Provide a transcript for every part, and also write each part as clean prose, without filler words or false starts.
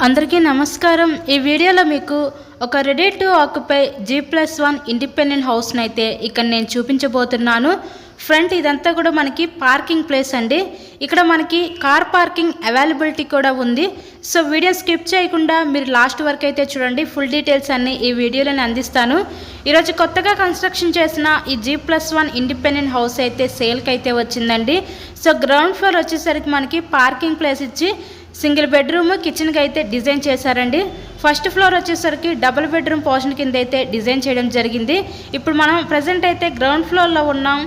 అందరికీ నమస్కారం। ఈ వీడియోలో మీకు ఒక ready to occupy G+1 independent హౌస్ని అయితే ఇక్కడ నేను చూపించబోతున్నాను। ఫ్రంట్ ఇదంతా కూడా మనకి పార్కింగ్ ప్లేస్ అండి। ఇక్కడ మనకి కార్ పార్కింగ్ అవైలబిలిటీ కూడా ఉంది। సో వీడియో స్కిప్ చేయకుండా మీరు లాస్ట్ వరకు అయితే చూడండి। ఫుల్ డీటెయిల్స్ అన్ని ఈ వీడియోలో అందిస్తాను। ఈరోజు కొత్తగా కన్స్ట్రక్షన్ చేసిన ఈ G+1 ఇండిపెండెంట్ హౌస్ అయితే సేల్కి అయితే వచ్చిందండి। సో గ్రౌండ్ ఫ్లోర్ వచ్చేసరికి మనకి పార్కింగ్ ప్లేస్ ఇచ్చి సింగిల్ బెడ్రూమ్ కిచెన్కి అయితే డిజైన్ చేశారండి। ఫస్ట్ ఫ్లోర్ వచ్చేసరికి డబుల్ బెడ్రూమ్ పోర్షన్ కింద అయితే డిజైన్ చేయడం జరిగింది। ఇప్పుడు మనం ప్రజెంట్ అయితే గ్రౌండ్ ఫ్లోర్లో ఉన్నాం।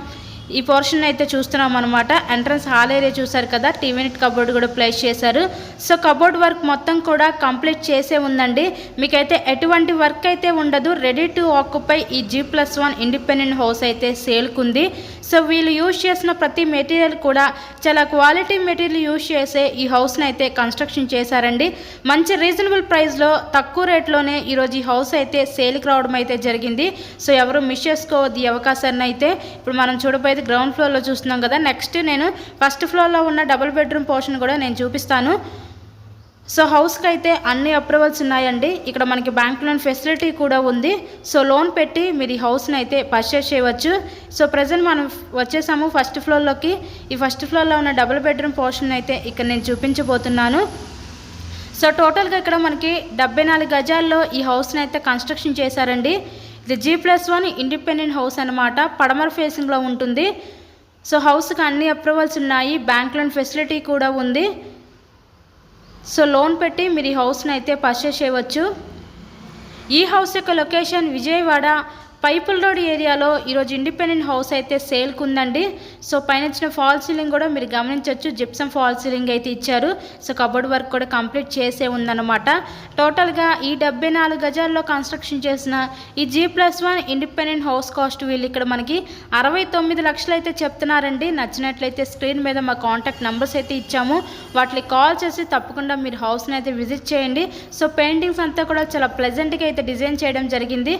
ఈ పోర్షన్ అయితే చూస్తున్నాం అనమాట। ఎంట్రన్స్ హాల్ ఏరియా చూసారు కదా, టీవీ యూనిట్ కబోర్డ్ కూడా ప్లేస్ చేశారు। సో కబోర్డ్ వర్క్ మొత్తం కూడా కంప్లీట్ చేసే ఉందండి। మీకైతే ఎటువంటి వర్క్ అయితే ఉండదు। రెడీ టు ఆక్యుపై ఈ G+1 ఇండిపెండెంట్ హౌస్ అయితే సేల్కుంది। సో వీళ్ళు యూజ్ చేసిన ప్రతి మెటీరియల్ కూడా చాలా క్వాలిటీ మెటీరియల్ యూజ్ చేసే ఈ హౌస్ని అయితే కన్స్ట్రక్షన్ చేశారండి। మంచి రీజనబుల్ ప్రైస్లో తక్కువ రేట్లోనే ఈరోజు ఈ హౌస్ అయితే సేల్కి రావడం అయితే జరిగింది। సో ఎవరు మిస్ చేసుకోవద్దు ఈ అవకాశాన్ని అయితే। ఇప్పుడు మనం చూడబోయేది గ్రౌండ్ ఫ్లోర్లో చూస్తున్నాం కదా, నెక్స్ట్ నేను ఫస్ట్ ఫ్లోర్లో ఉన్న డబుల్ బెడ్రూమ్ పోర్షన్ కూడా నేను చూపిస్తాను। సో హౌస్కి అయితే అన్ని అప్రూవల్స్ ఉన్నాయండి। ఇక్కడ మనకి బ్యాంక్ లోన్ ఫెసిలిటీ కూడా ఉంది। సో లోన్ పెట్టి మీరు ఈ హౌస్ని అయితే పర్చేస్ చేయవచ్చు। సో ప్రజెంట్ మనం వచ్చేసాము ఫస్ట్ ఫ్లోర్లోకి। ఈ ఫస్ట్ ఫ్లోర్లో ఉన్న డబుల్ బెడ్రూమ్ పోర్షన్ అయితే ఇక్కడ నేను చూపించబోతున్నాను। సో టోటల్గా ఇక్కడ మనకి 74 గజాల్లో ఈ హౌస్ని అయితే కన్స్ట్రక్షన్ చేశారండి। ఇది G+1 ఇండిపెండెంట్ హౌస్ అనమాట, పడమర ఫేసింగ్లో ఉంటుంది। సో హౌస్కి అన్ని అప్రూవల్స్ ఉన్నాయి, బ్యాంక్ లోన్ ఫెసిలిటీ కూడా ఉంది। సో లోన్ పెట్టి మీరు ఈ హౌస్ని అయితే పర్చేస్ చేయవచ్చు। ఈ హౌస్ యొక్క లొకేషన్ విజయవాడ పైపుల్ రోడ్ ఏరియాలో ఈరోజు ఇండిపెండెంట్ హౌస్ అయితే సేల్కి ఉందండి। సో పైన ఇచ్చిన ఫాల్ సీలింగ్ కూడా మీరు గమనించవచ్చు, జిప్సమ్ ఫాల్ సీలింగ్ అయితే ఇచ్చారు। సో కబోర్డ్ వర్క్ కూడా కంప్లీట్ చేసే ఉందన్నమాట। టోటల్గా ఈ 74 గజాల్లో కన్స్ట్రక్షన్ చేసిన ఈ G+1 ఇండిపెండెంట్ హౌస్ కాస్ట్ వీళ్ళు ఇక్కడ మనకి 69 లక్షలు అయితే చెప్తున్నారండి। నచ్చినట్లయితే స్క్రీన్ మీద మా కాంటాక్ట్ నెంబర్స్ అయితే ఇచ్చాము, వాటికి కాల్ చేసి తప్పకుండా మీరు హౌస్ని అయితే విజిట్ చేయండి। సో పెయింటింగ్స్ అంతా కూడా చాలా ప్లెజెంట్గా అయితే డిజైన్ చేయడం జరిగింది।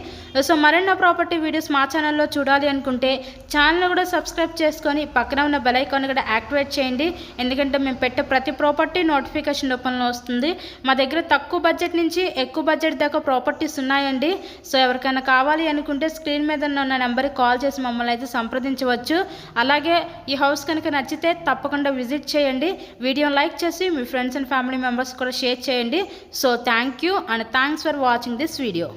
సో మరెన్నో ప్రాపర్టీ వీడియోస్ మా ఛానల్లో చూడాలి అనుకుంటే ఛానల్ కూడా సబ్స్క్రైబ్ చేసుకొని పక్కన ఉన్న బెల్ ఐకాన్ కూడా యాక్టివేట్ చేయండి, ఎందుకంటే మేము పెట్టే ప్రతి ప్రాపర్టీ నోటిఫికేషన్ రూపంలో వస్తుంది। మా దగ్గర తక్కువ బడ్జెట్ నుంచి ఎక్కువ బడ్జెట్ దాకా ప్రాపర్టీస్ ఉన్నాయండి। సో ఎవరికైనా కావాలి అనుకుంటే స్క్రీన్ మీద ఉన్న నెంబర్కి కాల్ చేసి మమ్మల్ని అయితే సంప్రదించవచ్చు। అలాగే ఈ హౌస్ కనుక నచ్చితే తప్పకుండా విజిట్ చేయండి, వీడియోని లైక్ చేసి మీ ఫ్రెండ్స్ అండ్ ఫ్యామిలీ మెంబర్స్ కూడా షేర్ చేయండి। So thank you and thanks for watching this video.